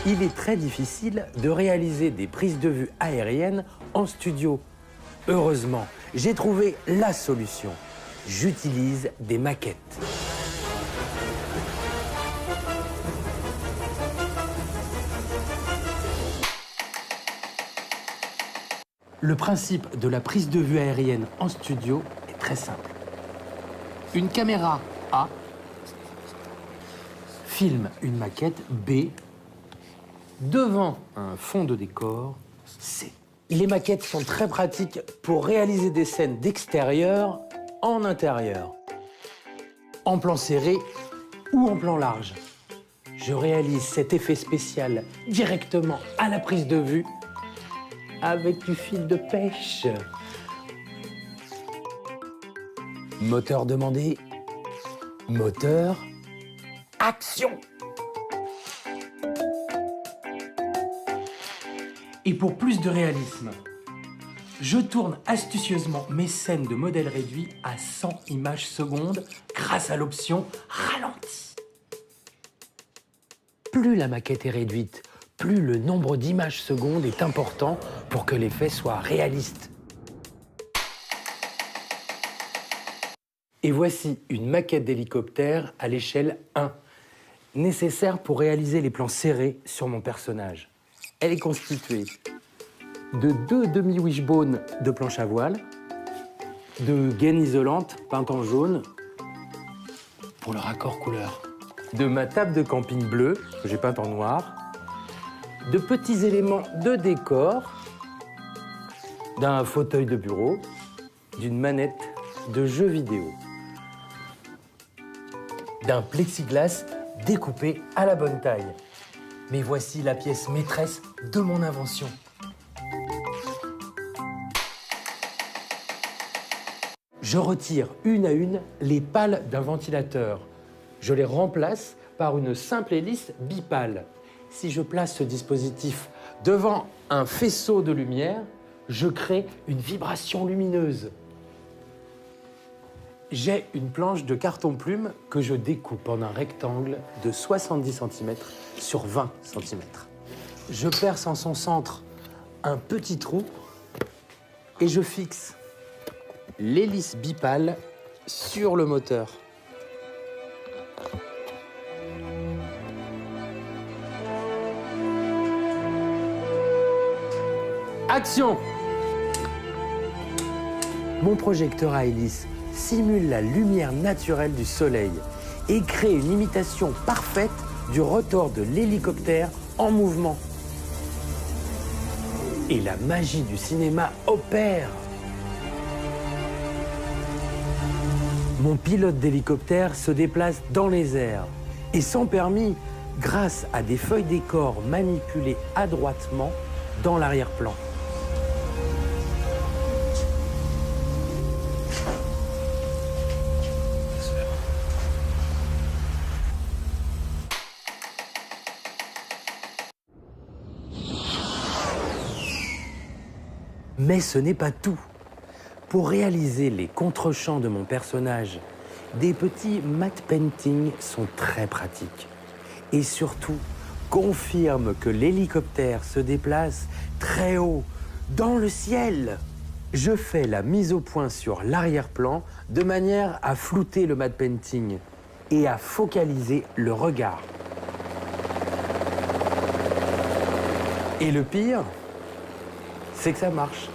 Il est très difficile de réaliser des prises de vue aériennes en studio. Heureusement, j'ai trouvé la solution. J'utilise des maquettes. Le principe de la prise de vue aérienne en studio est très simple. Une caméra A filme une maquette B devant un fond de décor C. Les maquettes sont très pratiques pour réaliser des scènes d'extérieur en intérieur, en plan serré ou en plan large. Je réalise cet effet spécial directement à la prise de vue avec du fil de pêche. Moteur demandé. Moteur. Action! Et pour plus de réalisme, je tourne astucieusement mes scènes de modèles réduits à 100 images secondes grâce à l'option ralenti. Plus la maquette est réduite, plus le nombre d'images secondes est important pour que l'effet soit réaliste. Et voici une maquette d'hélicoptère à l'échelle 1, nécessaire pour réaliser les plans serrés sur mon personnage. Elle est constituée de 2 demi-wishbones de planche à voile, de gaines isolantes peintes en jaune pour le raccord couleur, de ma table de camping bleue que j'ai peinte en noir, de petits éléments de décor, d'un fauteuil de bureau, d'une manette de jeu vidéo, d'un plexiglas découpé à la bonne taille. Mais voici la pièce maîtresse de mon invention. Je retire une à une les pales d'un ventilateur. Je les remplace par une simple hélice bipale. Si je place ce dispositif devant un faisceau de lumière, je crée une vibration lumineuse. J'ai une planche de carton-plume que je découpe en un rectangle de 70 cm sur 20 cm. Je perce en son centre un petit trou et je fixe l'hélice bipale sur le moteur. Action! Mon projecteur à hélice simule la lumière naturelle du soleil et crée une imitation parfaite du rotor de l'hélicoptère en mouvement. Et la magie du cinéma opère. Mon pilote d'hélicoptère se déplace dans les airs et sans permis grâce à des feuilles décor manipulées adroitement dans l'arrière-plan. Mais ce n'est pas tout. Pour réaliser les contre-champs de mon personnage, des petits matte painting sont très pratiques. Et surtout, confirment que l'hélicoptère se déplace très haut, dans le ciel. Je fais la mise au point sur l'arrière-plan de manière à flouter le matte painting et à focaliser le regard. Et le pire, c'est que ça marche.